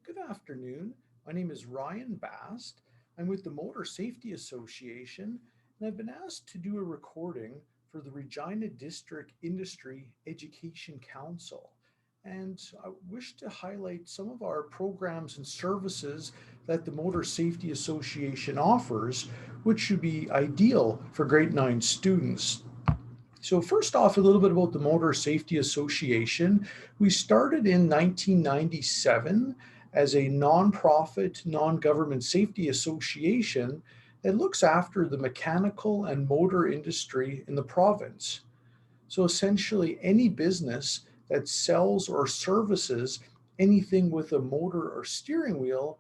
Good afternoon. My name is Ryan Bast. I'm with the Motor Safety Association, and I've been asked to do a recording for the Regina District Industry Education Council. And I wish to highlight some of our programs and services that the Motor Safety Association offers, which should be ideal for grade 9 students. So, first off, a little bit about the Motor Safety Association. We started in 1997 as a nonprofit, non government safety association that looks after the mechanical and motor industry in the province. So, essentially, any business that sells or services anything with a motor or steering wheel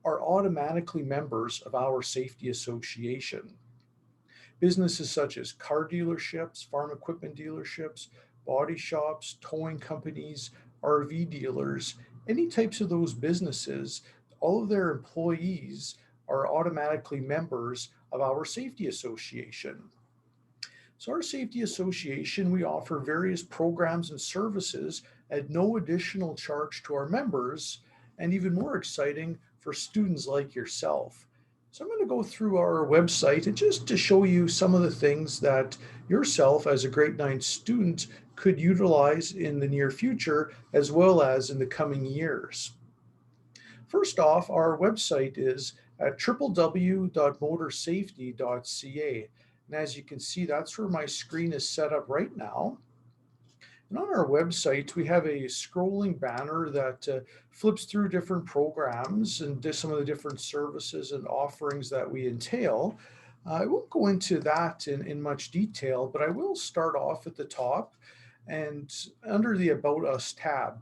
are automatically members of our safety association. Businesses such as car dealerships, farm equipment dealerships, body shops, towing companies, RV dealers, any types of those businesses, all of their employees are automatically members of our safety association. So, our safety association, we offer various programs and services at no additional charge to our members, and even more exciting for students like yourself. So, I'm going to go through our website and just to show you some of the things that yourself, as a grade 9 student, could utilize in the near future as well as in the coming years. First off, our website is at www.motorsafety.ca. And as you can see, that's where my screen is set up right now. And on our website, we have a scrolling banner that flips through different programs and some of the different services and offerings that we entail. I won't go into that in much detail, but I will start off at the top and under the About Us tab.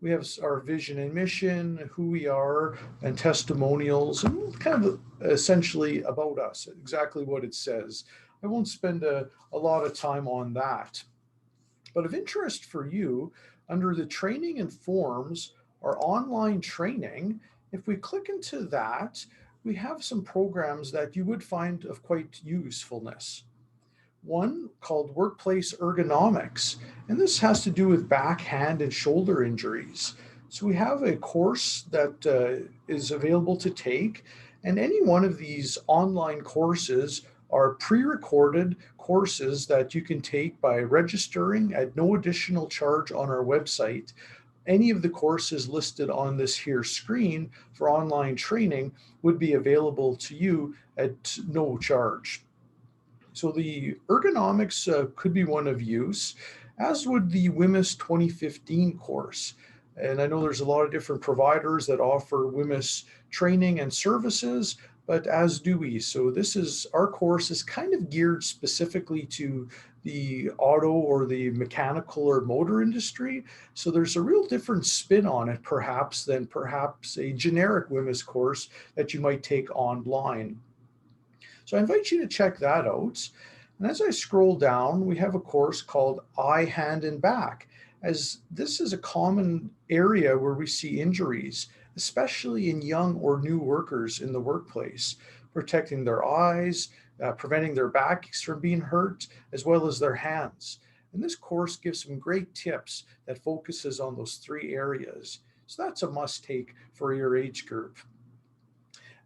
We have our vision and mission, who we are, and testimonials, and kind of essentially about us, exactly what it says. I won't spend a lot of time on that. But of interest for you, under the training and forms, our online training, if we click into that, we have some programs that you would find of quite usefulness. One called Workplace Ergonomics, and this has to do with back, hand, and shoulder injuries. So we have a course that is available to take, and any one of these online courses are pre-recorded courses that you can take by registering at no additional charge on our website. Any of the courses listed on this here screen for online training would be available to you at no charge. So the ergonomics could be one of use, as would the WMIS 2015 course. And I know there's a lot of different providers that offer WMIS training and services, but as do we. So this is our course is kind of geared specifically to the auto or the mechanical or motor industry. So there's a real different spin on it, perhaps, than perhaps a generic WMIS course that you might take online. So I invite you to check that out. And as I scroll down, we have a course called Eye, Hand, and Back, as this is a common area where we see injuries, especially in young or new workers in the workplace, protecting their eyes, preventing their backs from being hurt, as well as their hands. And this course gives some great tips that focuses on those three areas. So that's a must take for your age group.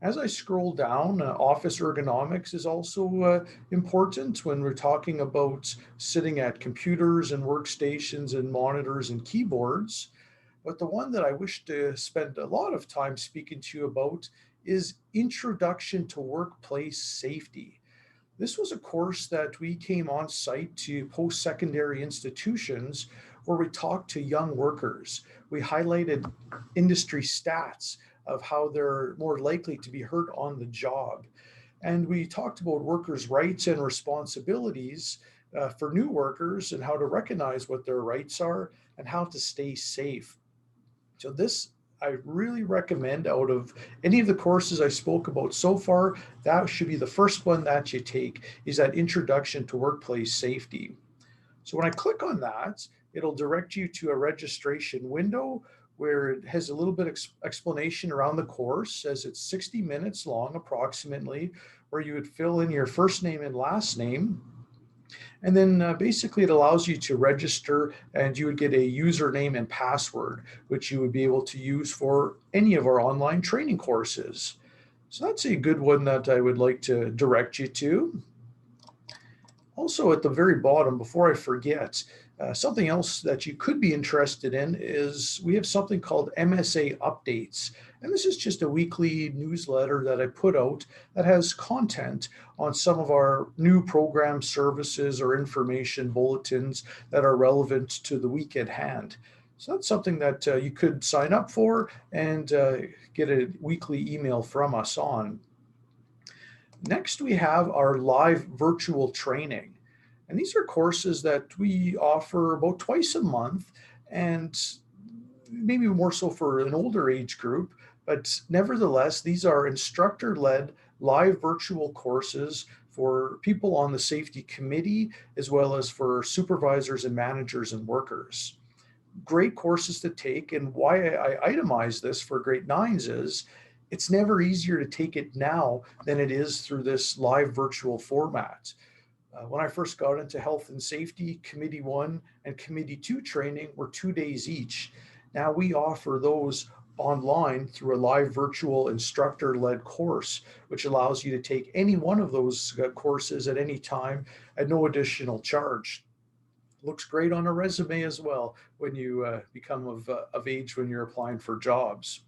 As I scroll down, office ergonomics is also important when we're talking about sitting at computers and workstations and monitors and keyboards. But the one that I wish to spend a lot of time speaking to you about is Introduction to Workplace Safety. This was a course that we came on site to post-secondary institutions where we talked to young workers. We highlighted industry stats of how they're more likely to be hurt on the job. And we talked about workers' rights and responsibilities for new workers and how to recognize what their rights are and how to stay safe. So this I really recommend out of any of the courses I spoke about so far, that should be the first one that you take is that Introduction to Workplace Safety. So when I click on that, it'll direct you to a registration window where it has a little bit of explanation around the course, as it's 60 minutes long approximately, where you would fill in your first name and last name. And then basically it allows you to register, and you would get a username and password, which you would be able to use for any of our online training courses. So that's a good one that I would like to direct you to. Also, at the very bottom, before I forget, something else that you could be interested in is we have something called MSA Updates. And this is just a weekly newsletter that I put out that has content on some of our new program services or information bulletins that are relevant to the week at hand. So that's something that you could sign up for and get a weekly email from us on. Next, we have our live virtual training. And these are courses that we offer about twice a month, and maybe more so for an older age group. But nevertheless, these are instructor led live virtual courses for people on the safety committee, as well as for supervisors and managers and workers. Great courses to take. And why I itemize this for grade nines is it's never easier to take it now than it is through this live virtual format. When I first got into health and safety, Committee 1 and Committee 2 training were 2 days each. Now we offer those online through a live virtual instructor led course, which allows you to take any one of those courses at any time at no additional charge. Looks great on a resume as well when you become of age when you're applying for jobs.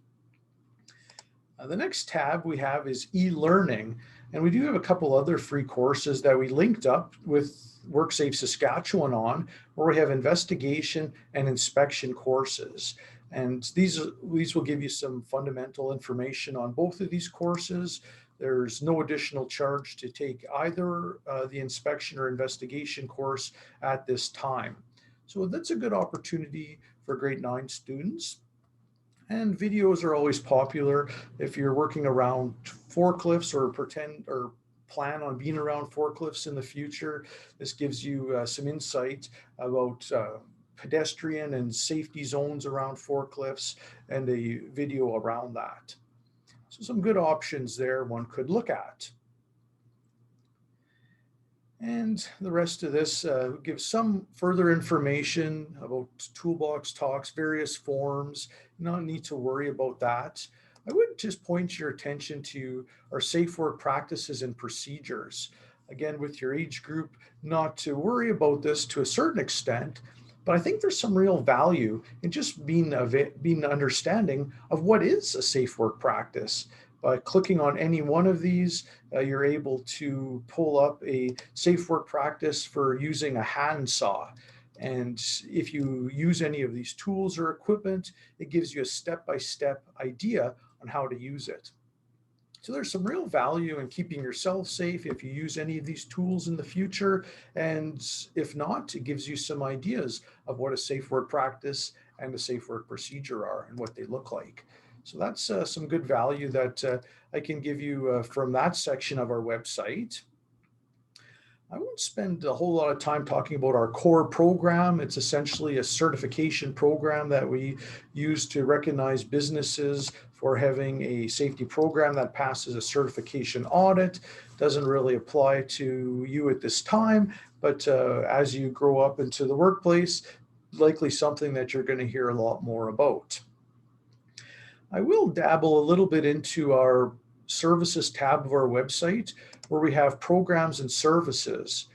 The next tab we have is e-learning, and we do have a couple other free courses that we linked up with WorkSafe Saskatchewan on, where we have investigation and inspection courses. And these will give you some fundamental information on both of these courses. There's no additional charge to take either the inspection or investigation course at this time. So that's a good opportunity for grade 9 students. And videos are always popular. If you're working around forklifts or plan on being around forklifts in the future, this gives you some insight about pedestrian and safety zones around forklifts and a video around that. So some good options there one could look at. And the rest of this gives some further information about Toolbox talks, various forms. You don't need to worry about that. I would just point your attention to our safe work practices and procedures. Again, with your age group, not to worry about this to a certain extent, but I think there's some real value in just being understanding of what is a safe work practice. By clicking on any one of these, you're able to pull up a safe work practice for using a handsaw. And if you use any of these tools or equipment, it gives you a step-by-step idea on how to use it. So there's some real value in keeping yourself safe if you use any of these tools in the future. And if not, it gives you some ideas of what a safe work practice and a safe work procedure are and what they look like. So that's some good value that I can give you from that section of our website. I won't spend a whole lot of time talking about our core program. It's essentially a certification program that we use to recognize businesses for having a safety program that passes a certification audit. Doesn't really apply to you at this time, but as you grow up into the workplace, likely something that you're going to hear a lot more about. I will dabble a little bit into our services tab of our website where we have programs and services.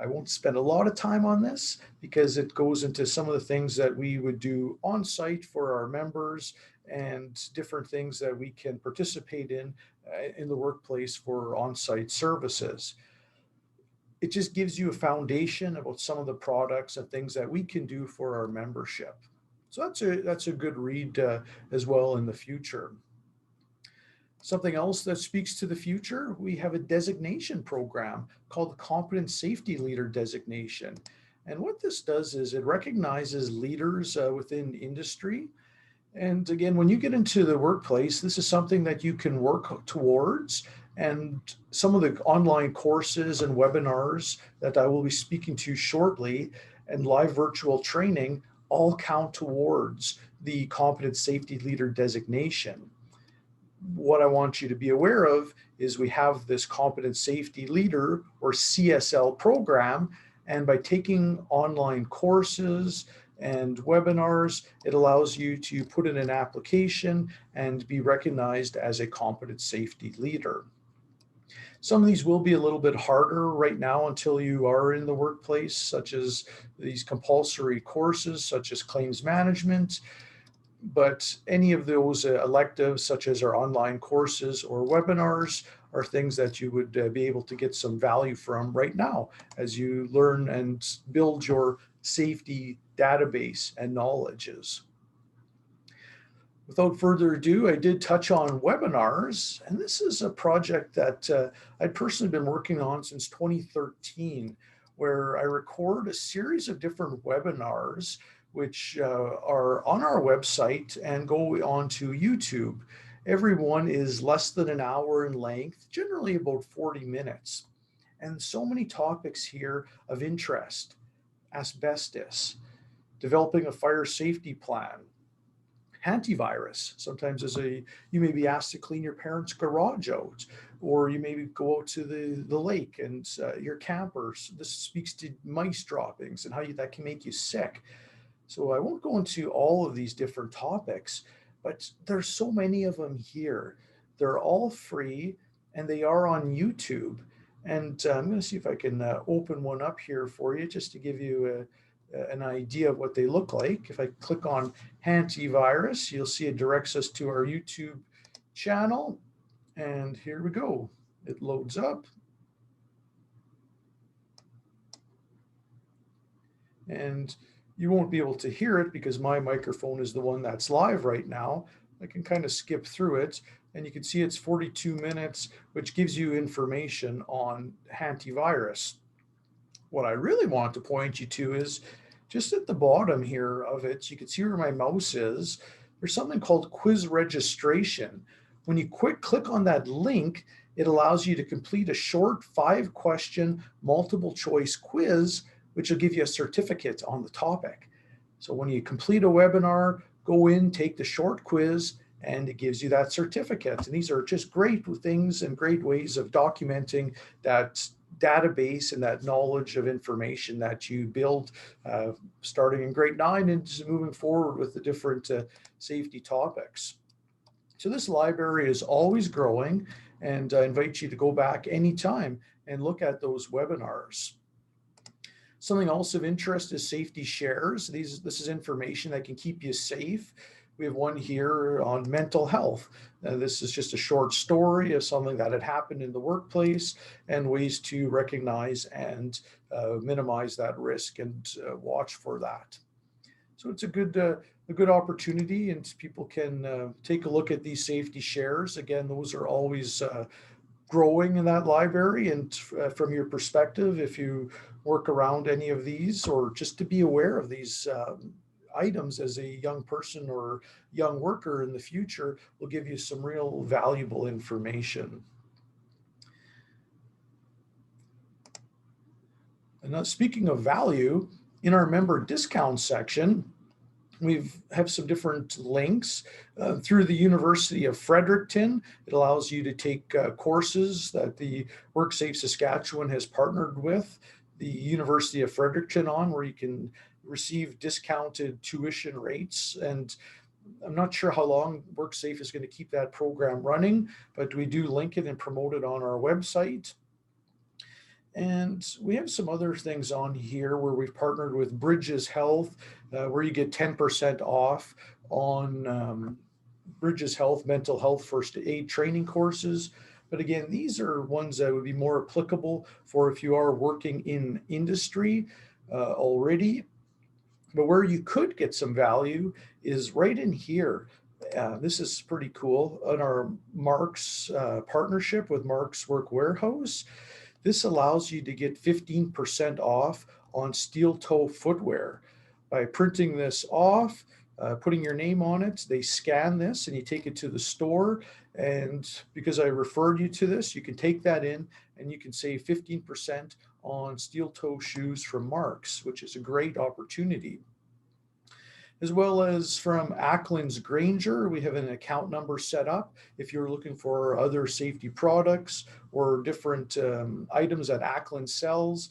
I won't spend a lot of time on this because it goes into some of the things that we would do on site for our members and different things that we can participate in the workplace for on-site services. It just gives you a foundation about some of the products and things that we can do for our membership. So that's a good read as well in the future. Something else that speaks to the future, we have a designation program called the Competent Safety Leader Designation. And what this does is it recognizes leaders within industry. And again, when you get into the workplace, this is something that you can work towards. And some of the online courses and webinars that I will be speaking to shortly and live virtual training all count towards the Competent Safety Leader designation. What I want you to be aware of is we have this Competent Safety Leader or CSL program, And by taking online courses and webinars, it allows you to put in an application and be recognized as a competent safety leader. Some of these will be a little bit harder right now until you are in the workplace, such as these compulsory courses, such as claims management. But any of those electives, such as our online courses or webinars, are things that you would be able to get some value from right now as you learn and build your safety database and knowledges. Without further ado, I did touch on webinars, and this is a project that I'd personally been working on since 2013, where I record a series of different webinars which are on our website and go onto YouTube. Every one is less than an hour in length, generally about 40 minutes. And so many topics here of interest: asbestos, developing a fire safety plan, antivirus. Sometimes you may be asked to clean your parents' garage out, or you maybe go out to the lake and your campers. This speaks to mice droppings and how that can make you sick. So I won't go into all of these different topics, but there's so many of them here. They're all free and they are on YouTube. And I'm going to see if I can open one up here for you just to give you an idea of what they look like. If I click on antivirus, you'll see it directs us to our YouTube channel. And here we go. It loads up. And you won't be able to hear it because my microphone is the one that's live right now. I can kind of skip through it, and you can see it's 42 minutes, which gives you information on antivirus. What I really want to point you to is just at the bottom here of it, you can see where my mouse is. There's something called quiz registration. When you click on that link, it allows you to complete a short 5-question multiple choice quiz, which will give you a certificate on the topic. So when you complete a webinar, go in, take the short quiz, and it gives you that certificate. And these are just great things and great ways of documenting that database and that knowledge of information that you build starting in grade 9 and just moving forward with the different safety topics. So this library is always growing, and I invite you to go back anytime and look at those webinars. Something else of interest is safety shares. This is information that can keep you safe. We have one here on mental health. This is just a short story of something that had happened in the workplace and ways to recognize and minimize that risk and watch for that. So it's a good opportunity, and people can take a look at these safety shares. Again, those are always growing in that library. And from your perspective, if you work around any of these, or just to be aware of these items as a young person or young worker in the future, will give you some real valuable information. And now, speaking of value, in our member discount section, we have some different links through the University of Fredericton. It allows you to take courses that the WorkSafe Saskatchewan has partnered with the University of Fredericton on, where you can receive discounted tuition rates. And I'm not sure how long WorkSafe is going to keep that program running, but we do link it and promote it on our website. And we have some other things on here where we've partnered with Bridges Health, where you get 10% off on Bridges Health mental health first aid training courses. But again, these are ones that would be more applicable for if you are working in industry already. But where you could get some value is right in here. This is pretty cool. On our Mark's partnership with Mark's Work Warehouse, this allows you to get 15% off on steel toe footwear. By printing this off, putting your name on it, they scan this and you take it to the store. And because I referred you to this, you can take that in and you can save 15% on steel toe shoes from Mark's, which is a great opportunity. As well as from Ackland's Granger, we have an account number set up if you're looking for other safety products or different items that Ackland sells.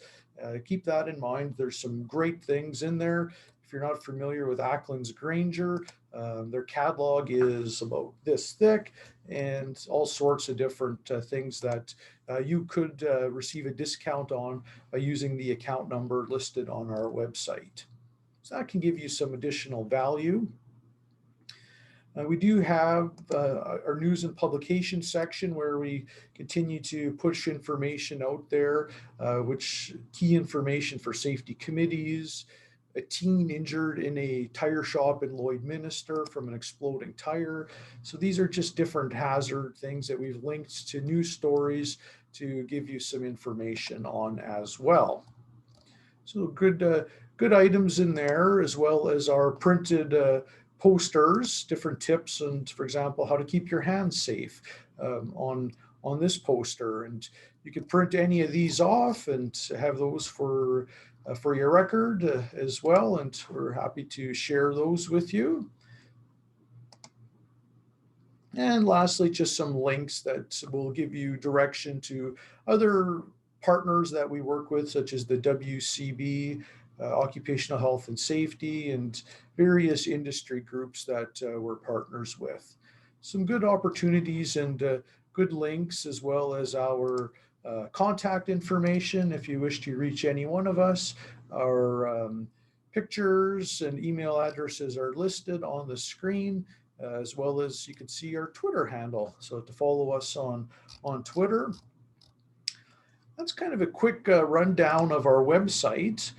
Keep that in mind. There's some great things in there. If you're not familiar with Ackland's Granger, their catalog is about this thick, and all sorts of different things that you could receive a discount on by using the account number listed on our website. So that can give you some additional value. We do have our news and publication section where we continue to push information out there, which key information for safety committees, a teen injured in a tire shop in Lloydminster from an exploding tire. So these are just different hazard things that we've linked to news stories to give you some information on as well. So good items in there, as well as our printed posters, different tips, and for example, how to keep your hands safe on this poster. And you could print any of these off and have those for your record as well. And we're happy to share those with you. And lastly, just some links that will give you direction to other partners that we work with, such as the WCB, Occupational Health and Safety, and various industry groups that we're partners with. Some good opportunities and good links, as well as our contact information if you wish to reach any one of us. Our pictures and email addresses are listed on the screen, as well as you can see our Twitter handle. So to follow us on Twitter. That's kind of a quick rundown of our website.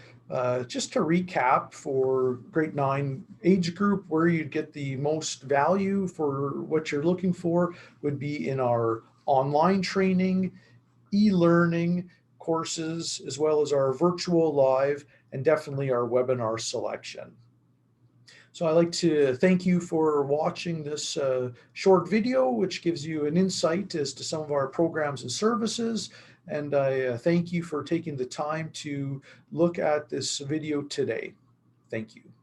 Just to recap, for grade 9 age group, where you'd get the most value for what you're looking for would be in our online training, e-learning courses, as well as our virtual live, and definitely our webinar selection. So I'd like to thank you for watching this short video, which gives you an insight as to some of our programs and services. And I thank you for taking the time to look at this video today. Thank you.